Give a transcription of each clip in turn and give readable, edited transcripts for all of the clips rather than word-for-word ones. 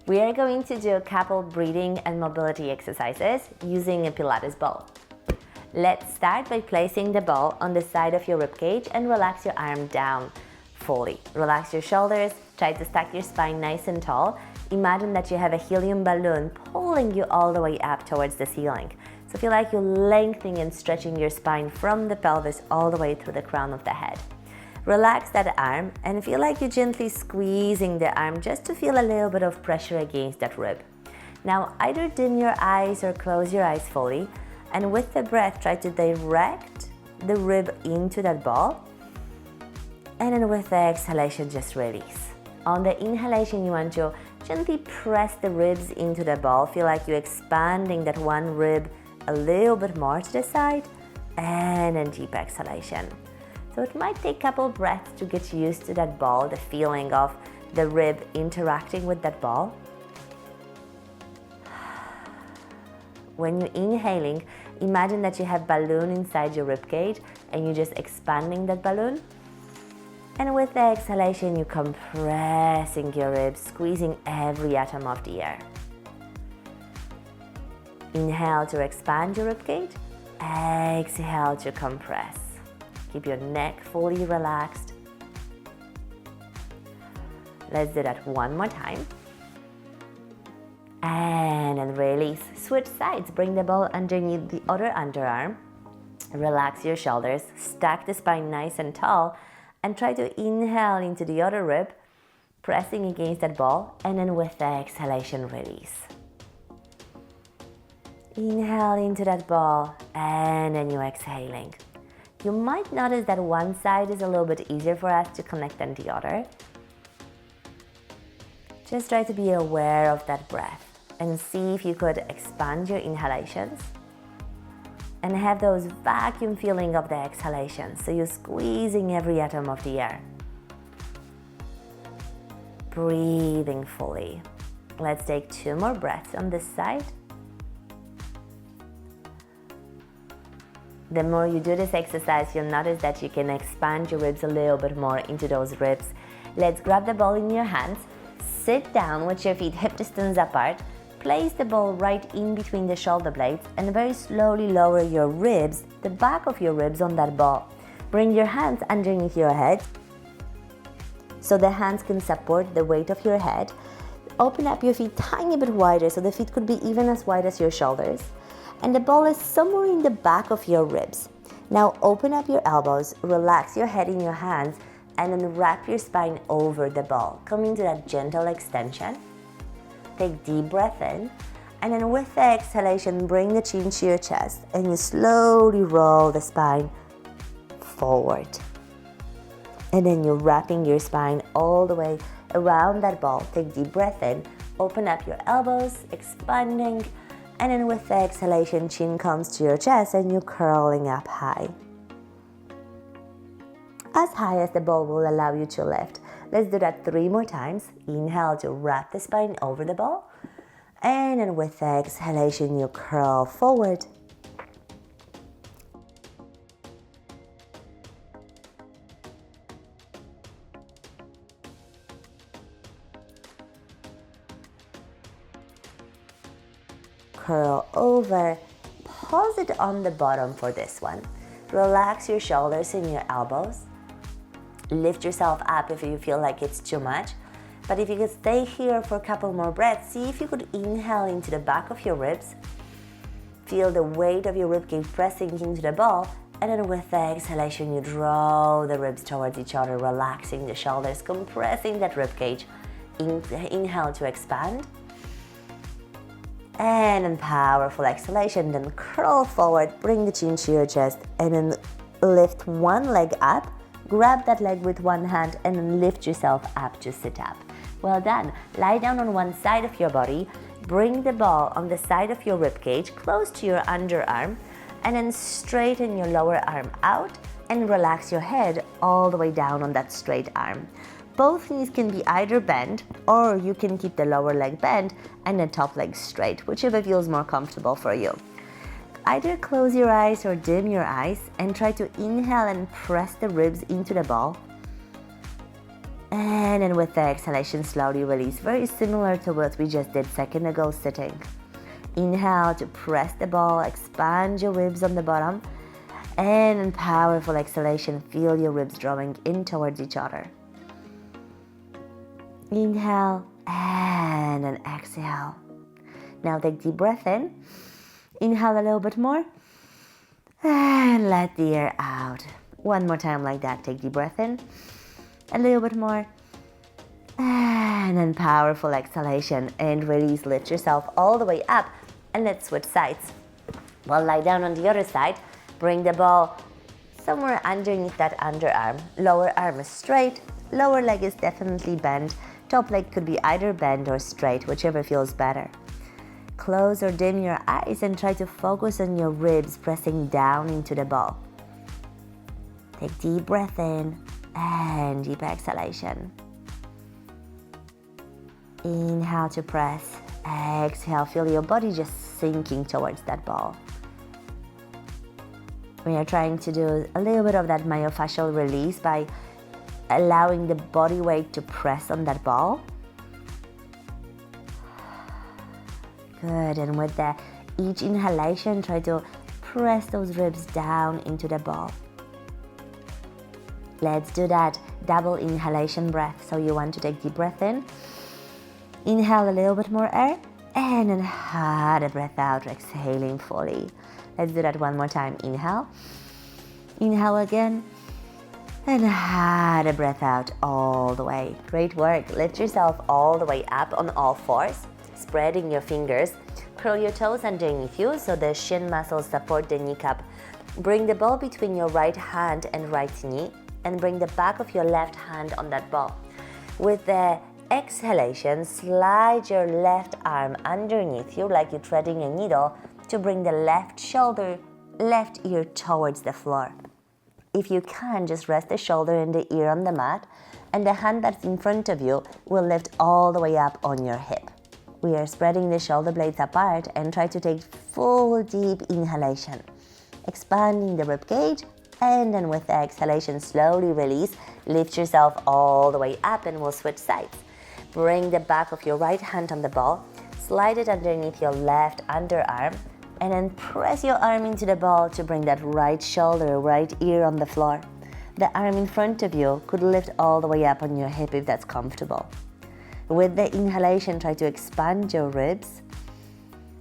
We are going to do a couple breathing and mobility exercises using a Pilates ball. Let's start by placing the ball on the side of your ribcage and relax your arm down fully. Relax your shoulders, try to stack your spine nice and tall. Imagine that you have a helium balloon pulling you all the way up towards the ceiling. So feel like you're lengthening and stretching your spine from the pelvis all the way through the crown of the head. Relax that arm and feel like you're gently squeezing the arm just to feel a little bit of pressure against that rib. Now either dim your eyes or close your eyes fully, and with the breath try to direct the rib into that ball, and then with the exhalation just release. On the inhalation you want to gently press the ribs into the ball, feel like you're expanding that one rib a little bit more to the side, and then deep exhalation. So it might take a couple breaths to get used to that ball, the feeling of the rib interacting with that ball. When you're inhaling, imagine that you have balloon inside your ribcage and you're just expanding that balloon. And with the exhalation, you're compressing your ribs, squeezing every atom of the air. Inhale to expand your ribcage, exhale to compress. Keep your neck fully relaxed. Let's do that one more time. And then release. Switch sides. Bring the ball underneath the other underarm. Relax your shoulders. Stack the spine nice and tall. And try to inhale into the other rib, pressing against that ball. And then with the exhalation, release. Inhale into that ball. And then you're exhaling. You might notice that one side is a little bit easier for us to connect than the other. Just try to be aware of that breath and see if you could expand your inhalations and have those vacuum feeling of the exhalations. So you're squeezing every atom of the air. Breathing fully. Let's take 2 more breaths on this side. The more you do this exercise, you'll notice that you can expand your ribs a little bit more into those ribs. Let's grab the ball in your hands, sit down with your feet hip distance apart, place the ball right in between the shoulder blades and very slowly lower your ribs, the back of your ribs on that ball. Bring your hands underneath your head so the hands can support the weight of your head. Open up your feet tiny bit wider so the feet could be even as wide as your shoulders. And the ball is somewhere in the back of your ribs. Now open up your elbows, relax your head in your hands, and then wrap your spine over the ball. Come into that gentle extension. Take deep breath in, and then with the exhalation, bring the chin to your chest, and you slowly roll the spine forward. And then you're wrapping your spine all the way around that ball. Take deep breath in, open up your elbows, expanding, and then with the exhalation, chin comes to your chest and you're curling up high. As high as the ball will allow you to lift. Let's do that 3 more times. Inhale to wrap the spine over the ball. And then with the exhalation, you curl forward. Curl over, pause it on the bottom for this one. Relax your shoulders and your elbows. Lift yourself up if you feel like it's too much. But if you could stay here for a couple more breaths, see if you could inhale into the back of your ribs. Feel the weight of your ribcage pressing into the ball. And then with the exhalation, you draw the ribs towards each other, relaxing the shoulders, compressing that ribcage. Inhale to expand. And then powerful exhalation, then curl forward, bring the chin to your chest, and then lift one leg up, grab that leg with one hand, and then lift yourself up to sit up. Well done. Lie down on one side of your body, bring the ball on the side of your ribcage, close to your underarm, and then straighten your lower arm out and relax your head all the way down on that straight arm. Both knees can be either bent, or you can keep the lower leg bent and the top leg straight, whichever feels more comfortable for you. Either close your eyes or dim your eyes and try to inhale and press the ribs into the ball. And then with the exhalation, slowly release. Very similar to what we just did a second ago sitting. Inhale to press the ball, expand your ribs on the bottom. And in powerful exhalation, feel your ribs drawing in towards each other. Inhale and then exhale. Now take deep breath in. Inhale a little bit more. And let the air out. One more time like that. Take deep breath in. A little bit more. And then powerful exhalation and release. Lift yourself all the way up. And let's switch sides. Well, lie down on the other side. Bring the ball somewhere underneath that underarm. Lower arm is straight. Lower leg is definitely bent. Top leg could be either bent or straight, whichever feels better. Close or dim your eyes and try to focus on your ribs pressing down into the ball. Take deep breath in and deep exhalation. Inhale to press. Exhale, feel your body just sinking towards that ball. We are trying to do a little bit of that myofascial release by allowing the body weight to press on that ball. Good, and with each inhalation, try to press those ribs down into the ball. Let's do that double inhalation breath. So you want to take deep breath in. Inhale a little bit more air, and then hard a breath out, exhaling fully. Let's do that one more time. Inhale. Inhale again. And hard a breath out all the way. Great work. Lift yourself all the way up on all fours. Spreading your fingers. Curl your toes underneath you so the shin muscles support the kneecap. Bring the ball between your right hand and right knee. And bring the back of your left hand on that ball. With the exhalation, slide your left arm underneath you like you're threading a needle to bring the left shoulder, left ear towards the floor. If you can, just rest the shoulder and the ear on the mat, and the hand that's in front of you will lift all the way up on your hip. We are spreading the shoulder blades apart and try to take full deep inhalation, expanding the rib cage, and then with the exhalation, slowly release. Lift yourself all the way up and we'll switch sides. Bring the back of your right hand on the ball, slide it underneath your left underarm, and then press your arm into the ball to bring that right shoulder, right ear on the floor. The arm in front of you could lift all the way up on your hip if that's comfortable. With the inhalation, try to expand your ribs,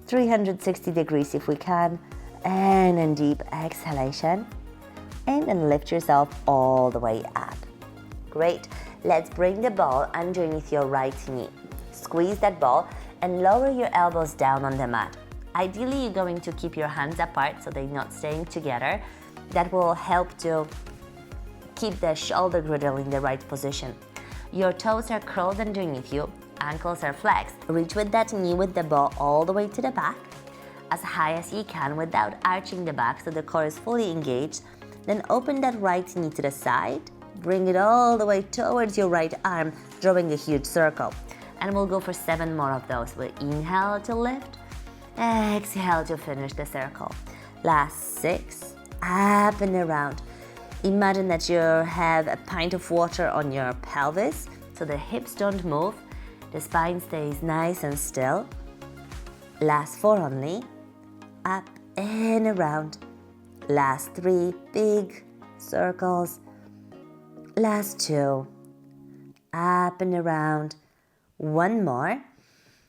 360 degrees if we can, and then deep exhalation, and then lift yourself all the way up. Great. Let's bring the ball underneath your right knee. Squeeze that ball and lower your elbows down on the mat. Ideally, you're going to keep your hands apart so they're not staying together. That will help to keep the shoulder girdle in the right position. Your toes are curled underneath you, ankles are flexed. Reach with that knee with the ball all the way to the back, as high as you can without arching the back so the core is fully engaged. Then open that right knee to the side, bring it all the way towards your right arm, drawing a huge circle. And we'll go for 7 more of those. We'll inhale to lift, exhale to finish the circle. Last 6, up and around. Imagine that you have a pint of water on your pelvis, so the hips don't move, the spine stays nice and still. Last 4 only, up and around. Last 3, big circles. Last 2, up and around. 1 more.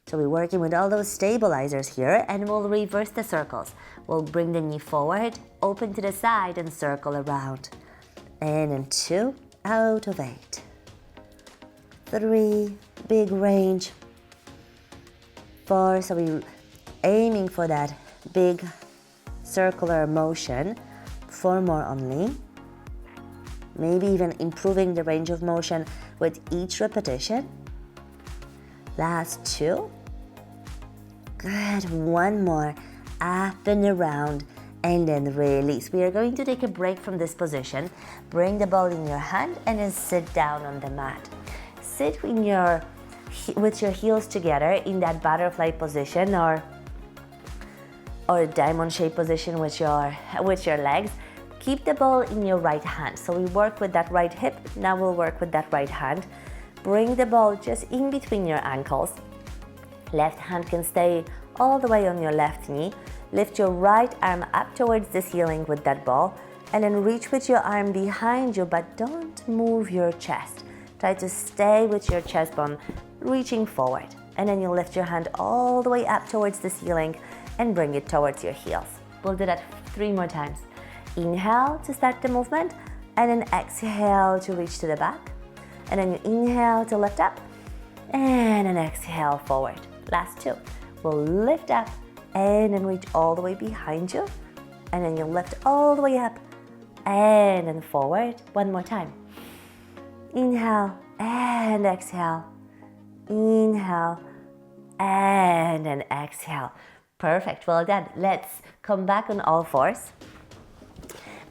So we're working with all those stabilizers here, and we'll reverse the circles. We'll bring the knee forward, open to the side, and circle around. And then 2, out of 8. 3, big range. 4, so we're aiming for that big circular motion. 4 more only. Maybe even improving the range of motion with each repetition. Last 2. Good. 1 more. Up and around. And then release. We are going to take a break from this position. Bring the ball in your hand and then sit down on the mat. Sit with your heels together in that butterfly position or diamond shape position with your legs. Keep the ball in your right hand. So we work with that right hip. Now we'll work with that right hand. Bring the ball just in between your ankles. Left hand can stay all the way on your left knee. Lift your right arm up towards the ceiling with that ball, and then reach with your arm behind you, but don't move your chest. Try to stay with your chest bone reaching forward, and then you lift your hand all the way up towards the ceiling and bring it towards your heels. We'll do that 3 more times. Inhale to start the movement, and then exhale to reach to the back, and then you inhale to lift up, and then exhale forward. Last 2. We'll lift up and then reach all the way behind you, and then you lift all the way up and then forward. 1 more time. Inhale and exhale. Inhale and then exhale. Perfect, well done. Let's come back on all fours.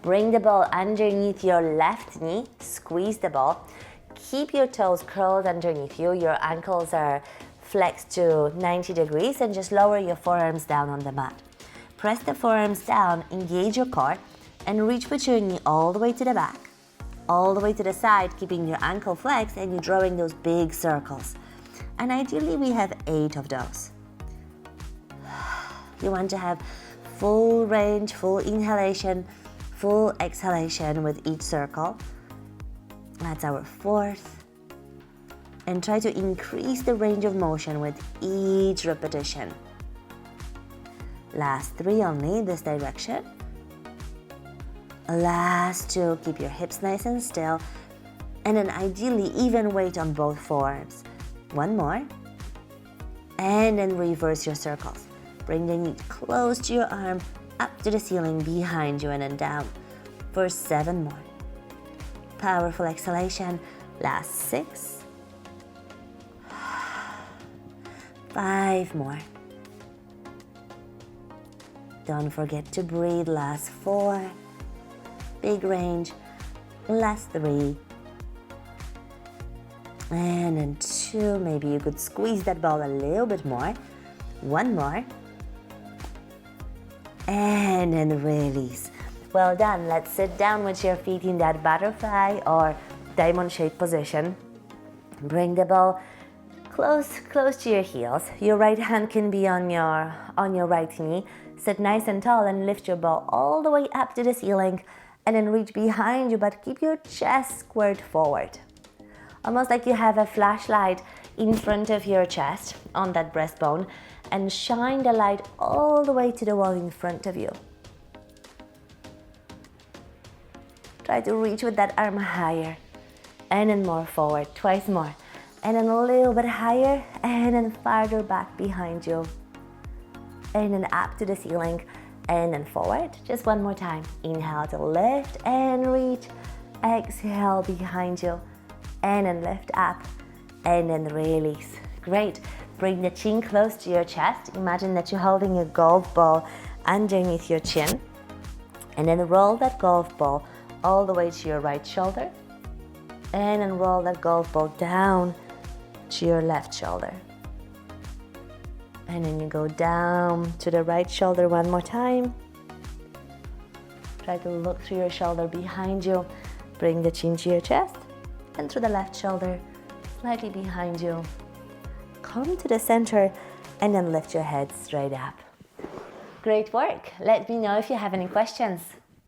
Bring the ball underneath your left knee, squeeze the ball. Keep your toes curled underneath you. Your ankles are flexed to 90 degrees, and just lower your forearms down on the mat. Press the forearms down, engage your core, and reach with your knee all the way to the back, all the way to the side, keeping your ankle flexed, and you're drawing those big circles. And ideally we have 8 of those. You want to have full range, full inhalation, full exhalation with each circle. That's our 4th. And try to increase the range of motion with each repetition. Last 3 only, this direction. Last 2, keep your hips nice and still. And then ideally even weight on both forearms. 1 more. And then reverse your circles. Bring the knee close to your arm, up to the ceiling behind you, and then down for 7 more. Powerful exhalation. Last 6. 5 more. Don't forget to breathe. Last 4. Big range. Last 3. And then 2. Maybe you could squeeze that ball a little bit more. 1 more. And then release. Well done. Let's sit down with your feet in that butterfly or diamond shaped position. Bring the ball close to your heels. Your right hand can be on your right knee. Sit nice and tall and lift your ball all the way up to the ceiling, and then reach behind you, but keep your chest squared forward. Almost like you have a flashlight in front of your chest on that breastbone, and shine the light all the way to the wall in front of you. Try to reach with that arm higher, and then more forward, twice more. And then a little bit higher, and then farther back behind you. And then up to the ceiling, and then forward. Just 1 more time. Inhale to lift and reach. Exhale behind you, and then lift up, and then release. Great. Bring the chin close to your chest. Imagine that you're holding a golf ball underneath your chin. And then roll that golf ball all the way to your right shoulder. And then roll that golf ball down to your left shoulder. And then you go down to the right shoulder 1 more time. Try to look through your shoulder behind you. Bring the chin to your chest, and through the left shoulder, slightly behind you. Come to the center, and then lift your head straight up. Great work. Let me know if you have any questions.